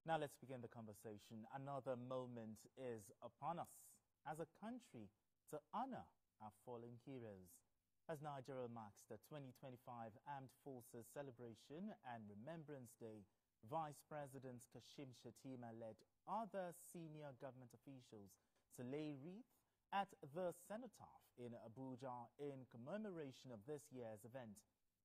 Now let's begin the conversation. Another moment is upon us as a country to honor our fallen heroes. As Nigeria marks the 2025 Armed Forces Celebration and Remembrance Day, Vice President Kashim Shettima led other senior government officials to lay wreath at the cenotaph in Abuja in commemoration of this year's event.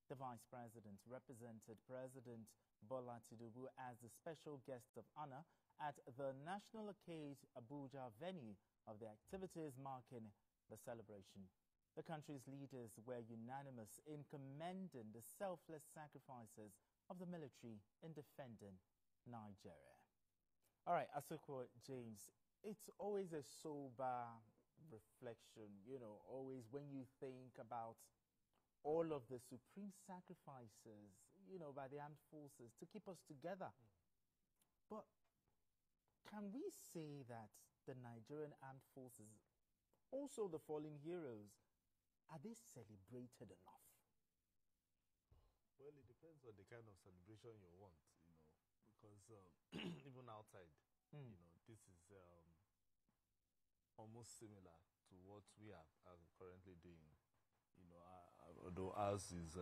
The Vice President represented President Bello Matawalle as the special guest of honor at the National Arcade Abuja venue of the activities marking the celebration. The country's leaders were unanimous in commending the selfless sacrifices of the military in defending Nigeria. All right, Asoko James, it's always a sober reflection, always when you think about all of the supreme sacrifices, by the armed forces to keep us together. But can we say that the Nigerian armed forces, also the fallen heroes, are they celebrated enough? Well, it depends on the kind of celebration you want, because even outside, this is almost similar to what we are currently doing. Although ours is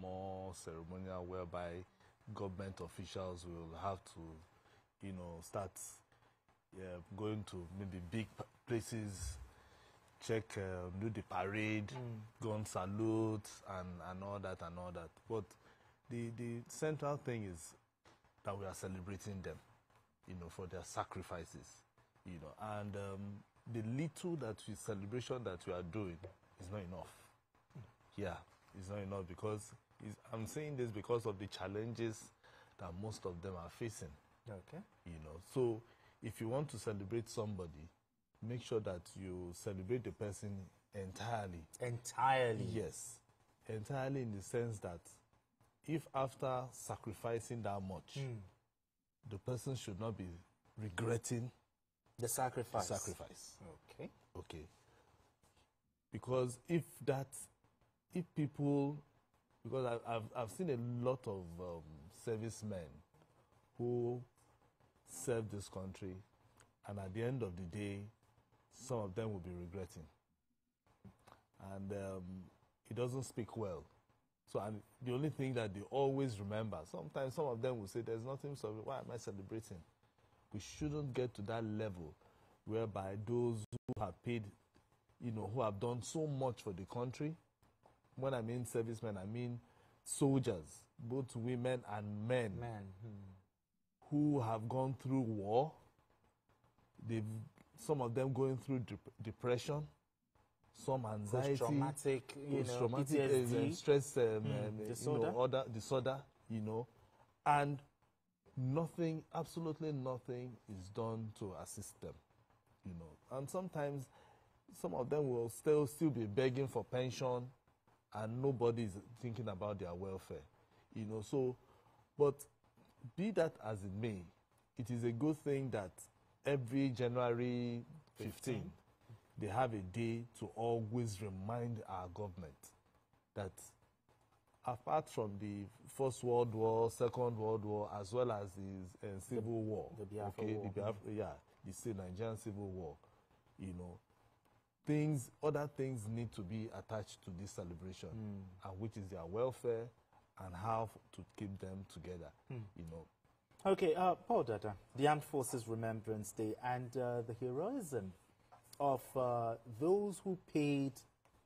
more ceremonial, whereby government officials will have to, start going to maybe big places, check, do the parade, go on salute, and all that. But the central thing is that we are celebrating them, for their sacrifices, and the little celebration that we are doing is not enough. Yeah, it's not enough because I'm saying this because of the challenges that most of them are facing. Okay. So if you want to celebrate somebody, make sure that you celebrate the person entirely. Entirely? Yes. Entirely in the sense that if after sacrificing that much, the person should not be regretting the sacrifice. Okay. Okay. Because if people, because I've seen a lot of servicemen who serve this country, and at the end of the day, some of them will be regretting. And it doesn't speak well. So and the only thing that they always remember, sometimes some of them will say, there's nothing, so why am I celebrating? We shouldn't get to that level whereby those who have paid, who have done so much for the country. When I mean servicemen, I mean soldiers, both women and men, who have gone through war. Some of them going through depression, some anxiety, post-traumatic, stress, disorder, and nothing, absolutely nothing is done to assist them, And sometimes some of them will still be begging for pension, and nobody is thinking about their welfare, So, but be that as it may, it is a good thing that every January 15, they have a day to always remind our government that apart from the First World War, Second World War, as well as the Civil War, the Biafra War. the Nigerian Civil War, other things need to be attached to this celebration, and which is their welfare and how to keep them together, Okay, Paul Dada, the Armed Forces Remembrance Day and the heroism of those who paid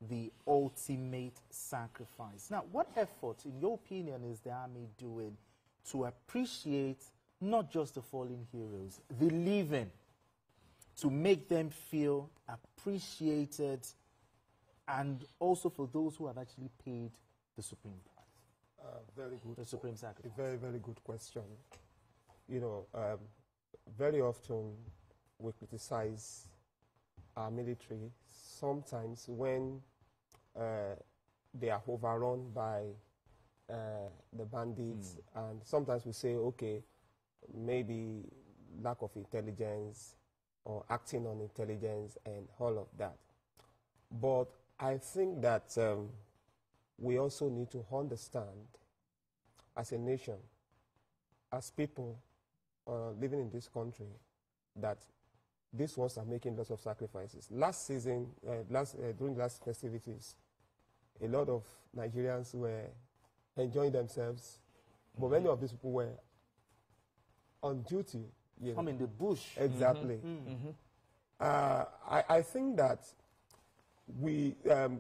the ultimate sacrifice. Now, what effort, in your opinion, is the Army doing to appreciate not just the fallen heroes, the living, to make them feel appreciated, and also for those who have actually paid the supreme price? Very good. The supreme sacrifice. A very, very good question. Very often we criticize our military sometimes when they are overrun by the bandits, and sometimes we say, okay, maybe lack of intelligence or acting on intelligence and all of that. But I think that we also need to understand, as a nation, as people living in this country that these ones are making lots of sacrifices. Last season, during the last festivities, a lot of Nigerians were enjoying themselves, but many of these people were on duty. I'm in the bush. Exactly. I think that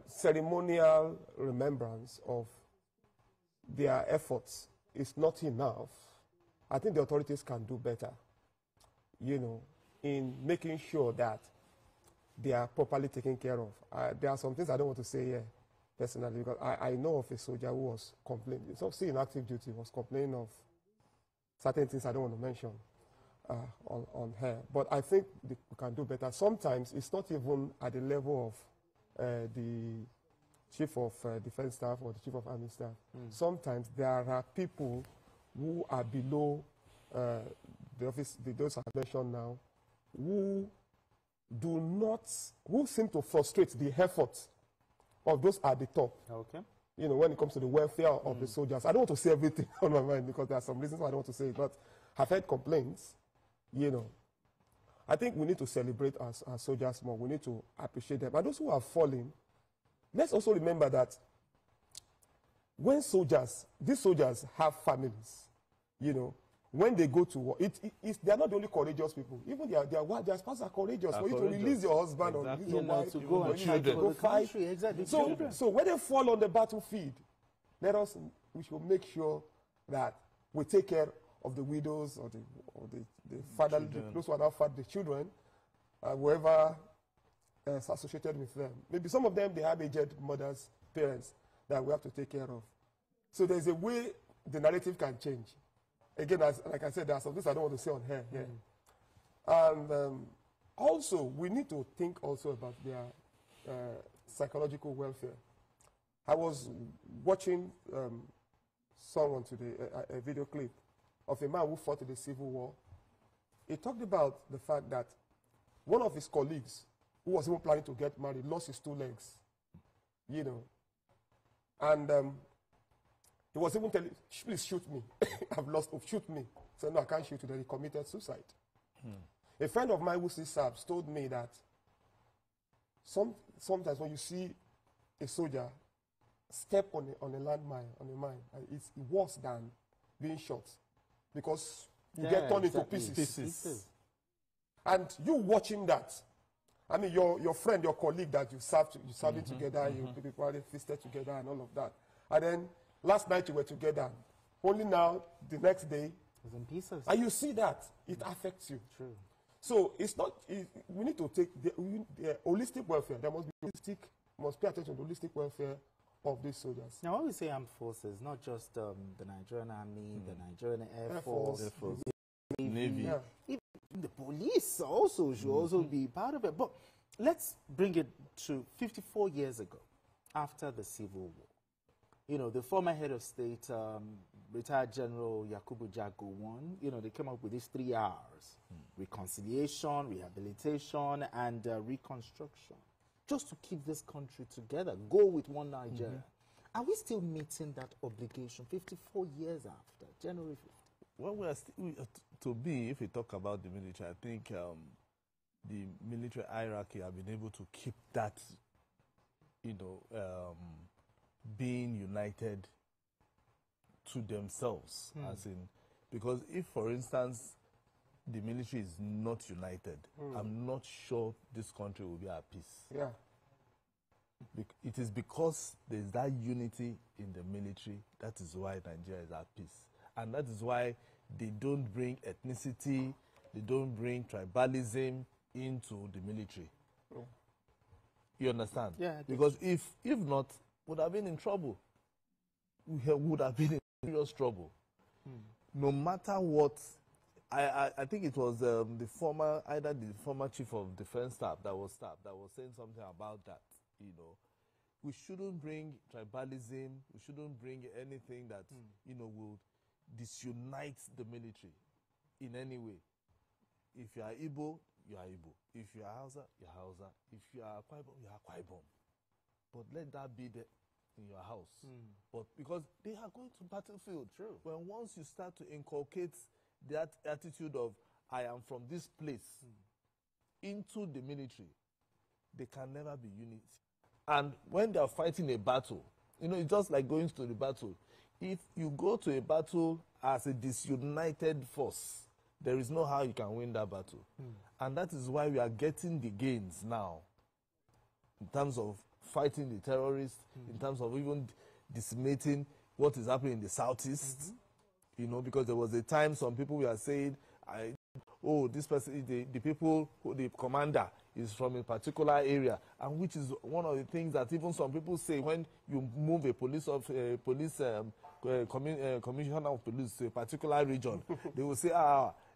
ceremonial remembrance of their efforts is not enough. I think the authorities can do better, in making sure that they are properly taken care of. There are some things I don't want to say here personally, because I know of a soldier who was complaining, in active duty, was complaining of certain things I don't want to mention on her. But I think we can do better. Sometimes it's not even at the level of the Chief of Defense Staff or the Chief of Army Staff. Sometimes there are people who are below the office, those I mentioned now, who seem to frustrate the effort of those at the top. Okay. When it comes to the welfare of the soldiers. I don't want to say everything on my mind because there are some reasons why I don't want to say it, but I've heard complaints, I think we need to celebrate our soldiers more. We need to appreciate them. And those who are fallen, let's also remember that when these soldiers have families, when they go to war, they are not the only courageous people. Even their spouses are courageous. For you to release your husband or release your wife, to go and go fight. Exactly. So when they fall on the battlefield, we should make sure that we take care of the widows or the father, those who are now fat, the children, whoever is associated with them. Maybe some of them, they have aged mothers, parents that we have to take care of. So there's a way the narrative can change. Again, like I said, there are some things I don't want to say on here. And also, we need to think also about their psychological welfare. I was watching someone today, a video clip of a man who fought in the Civil War. He talked about the fact that one of his colleagues, who was even planning to get married, lost his 2 legs, and he was even telling, please shoot me. Shoot me. He said, no, I can't shoot you. Then he committed suicide. A friend of mine who sees SAPS told me that sometimes when you see a soldier step on a landmine, on a mine, it's worse than being shot because you get torn into pieces. And you watching that, I mean, your friend, your colleague that you served together, you people feasted together and all of that. And then last night you were together. Only now, the next day, it's in pieces. And you see that, it affects you. True. So it's not, we need to take the holistic welfare. There must be must pay attention to the holistic welfare of these soldiers. Now, when we say armed forces, not just the Nigerian Army, the Nigerian Air Force, the Navy. Yeah. Even the police also should also be part of it. But let's bring it to 54 years ago, after the Civil War. The former head of state, retired General Yakubu Gowon, they came up with these 3 R's: reconciliation, rehabilitation, and reconstruction, just to keep this country together, go with one Nigeria. Are we still meeting that obligation 54 years after, January 50? Well, we are still, if we talk about the military, I think the military hierarchy have been able to keep that, being united to themselves, as in, because if, for instance, the military is not united, I'm not sure this country will be at peace. Yeah. It is because there's that unity in the military, that is why Nigeria is at peace. And that is why they don't bring ethnicity, they don't bring tribalism into the military. Yeah. You understand? Yeah. Because if not, would have been in trouble. We would have been in serious trouble. No matter what, I think it was either the former chief of defense staff that was saying something about that. We shouldn't bring tribalism. We shouldn't bring anything that will disunite the military in any way. If you are Igbo, you are Igbo. If you are Hausa, you are Hausa. If you are Akwa Ibom, you are Akwa Ibom. But let that be in your house. But because they are going to battlefield. True. When once you start to inculcate that attitude of, I am from this place, into the military, they can never be unity. And when they are fighting a battle, it's just like going to the battle. If you go to a battle as a disunited force, there is no how you can win that battle. And that is why we are getting the gains now in terms of fighting the terrorists, in terms of even decimating what is happening in the southeast. Because there was a time some people were saying, this person, the people, the commander is from a particular area, and which is one of the things that even some people say when you move a commissioner of police to a particular region, they will say,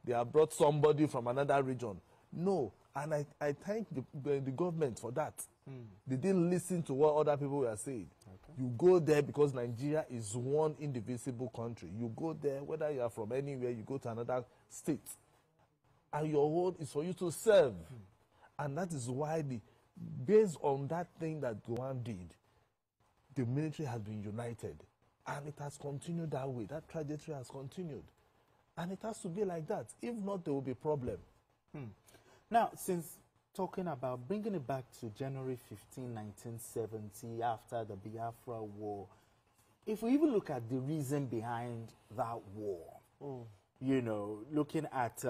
they have brought somebody from another region. No, and I thank the government for that. They didn't listen to what other people were saying. You go there because Nigeria is one indivisible country. You go there, whether you are from anywhere, you go to another state, and your role is for you to serve. And that is why, based on that thing that Gowon did, the military has been united. And it has continued that way. That trajectory has continued. And it has to be like that. If not, there will be a problem. Now, since talking about bringing it back to January 15, 1970, after the Biafra War, if we even look at the reason behind that war, looking at,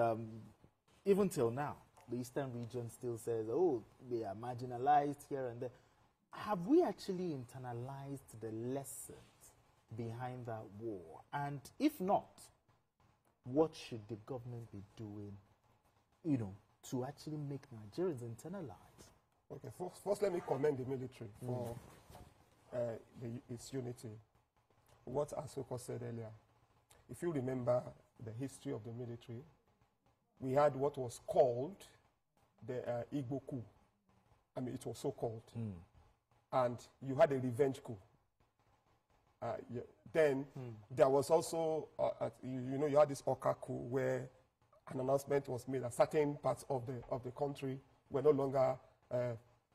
even till now, the Eastern region still says, we are marginalized here and there. Have we actually internalized the lessons behind that war? And if not, what should the government be doing, to actually make Nigerians internalize? Okay, first let me commend the military for its unity. What Asoko said earlier, if you remember the history of the military, we had what was called the Igbo coup. I mean, it was so called. And you had a revenge coup. Then there was also, you had this Oka coup where an announcement was made that certain parts of the country were no longer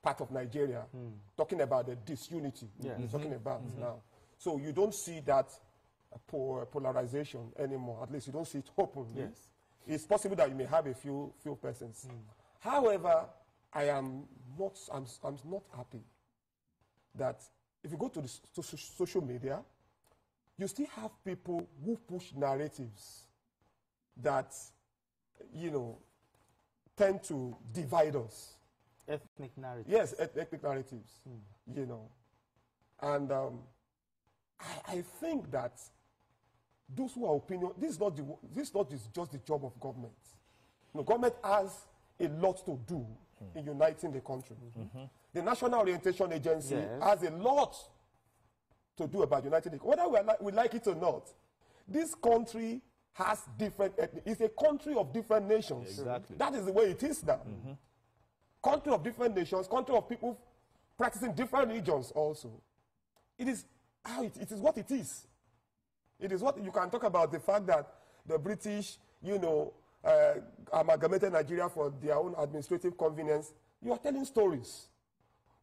part of Nigeria. Talking about the disunity we're talking about now. So you don't see that polarization anymore. At least you don't see it openly. Yes. It's possible that you may have a few persons. However, I'm not happy that if you go to the social media, you still have people who push narratives that, tend to divide us. Ethnic narratives. Yes, ethnic narratives, And I think that those who are opinion, this is not just the job of government. Government has a lot to do in uniting the country. The National Orientation Agency has a lot to do about uniting the country. Whether we like it or not, this country has different ethnic. It's a country of different nations. Exactly. That is the way it is now. Country of different nations, country of people practicing different religions also. It is how it is what it is. It is what you can talk about the fact that the British, amalgamated Nigeria for their own administrative convenience. You are telling stories.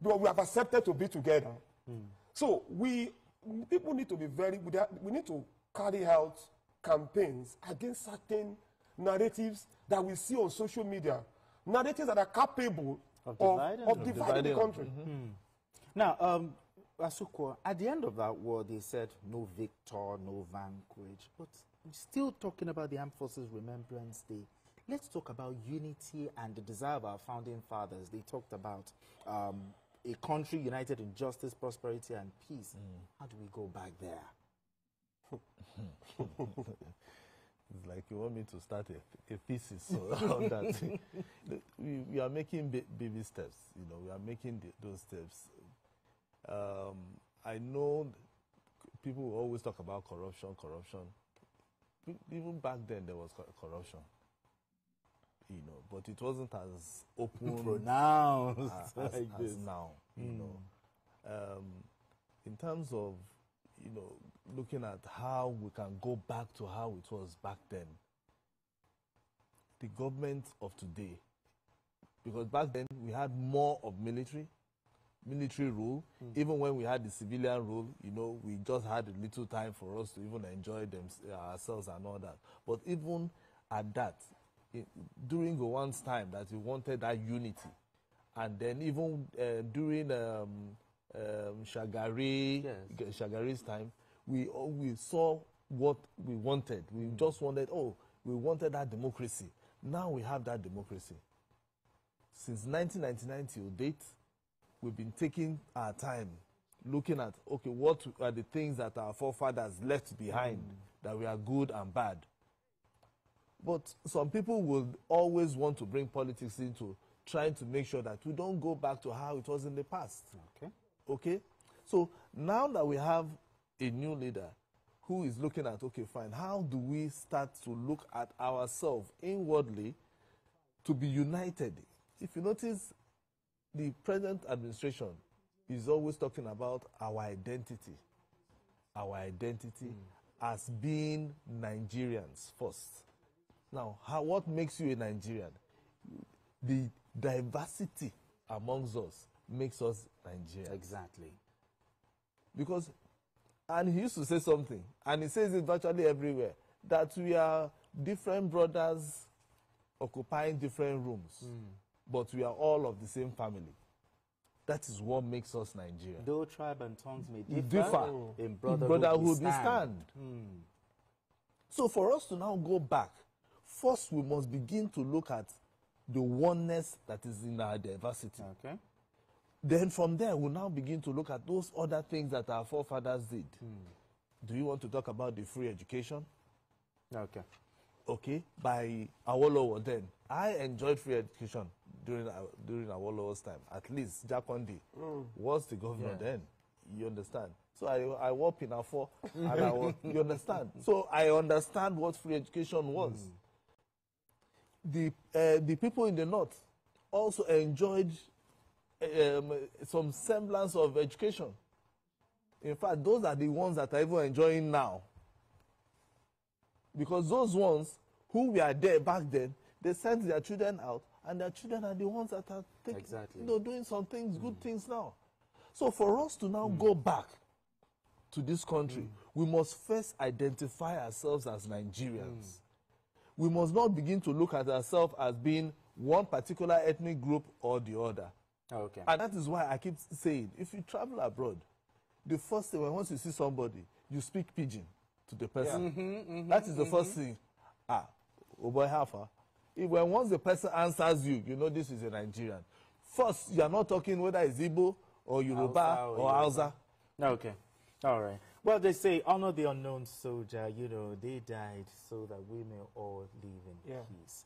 But we have accepted to be together. So people need to be we need to carry out campaigns against certain narratives that we see on social media. Narratives that are capable of dividing the country. Now, Asuko, at the end of that war, they said no victor, no vanquish. But we're still talking about the Armed Forces Remembrance Day. Let's talk about unity and the desire of our founding fathers. They talked about a country united in justice, prosperity, and peace. How do we go back there? It's like you want me to start a thesis on that. We are making baby steps. We are making those steps. I know people will always talk about corruption. Even back then, there was corruption. But it wasn't as open, pronounced as now. In terms of looking at how we can go back to how it was back then, the government of today, because back then we had more of military rule. Even when we had the civilian rule, we just had a little time for us to even enjoy ourselves and all that. But even at that. During Gowon's time, that he wanted that unity. And then even during Shagari's time, we saw what we wanted. We just wanted, we wanted that democracy. Now we have that democracy. Since 1999 till date, we've been taking our time, looking at, okay, what are the things that our forefathers left behind, that we are good and bad. But some people will always want to bring politics into trying to make sure that we don't go back to how it was in the past. Okay. Okay? So now that we have a new leader who is looking at, okay, fine, how do we start to look at ourselves inwardly to be united? If you notice, the present administration is always talking about our identity. Our identity as being Nigerians first. Now, what makes you a Nigerian? The diversity amongst us makes us Nigerians. Exactly. Because, and he used to say something, and he says it virtually everywhere, that we are different brothers occupying different rooms, but we are all of the same family. That is what makes us Nigerian. Though tribe and tongues may differ, in brotherhood we stand. So for us to now go back, first we must begin to look at the oneness that is in our diversity. Okay. Then from there, we'll now begin to look at those other things that our forefathers did. Do you want to talk about the free education? Okay. Okay, by Awolowo then. I enjoyed free education during Awolowo's time. At least Jakondi was the governor then. You understand? So I wore Pinafore, and you understand? So I understand what free education was. The people in the north also enjoyed some semblance of education. In fact, those are the ones that are even enjoying now. Because those ones who were there back then, they sent their children out, and their children are the ones that are doing some things, good things now. So for us to now go back to this country, we must first identify ourselves as Nigerians. We must not begin to look at ourselves as being one particular ethnic group or the other. Okay. And that is why I keep saying, if you travel abroad, the first thing, once you see somebody, you speak pidgin to the person. That is the first thing. Oh boy, Hafa. Once the person answers you, you know this is a Nigerian. First, you are not talking whether it's Igbo or Yoruba or Hausa. Okay. All right. Well, they say, honor the unknown soldier. You know, they died so that we may all live in peace.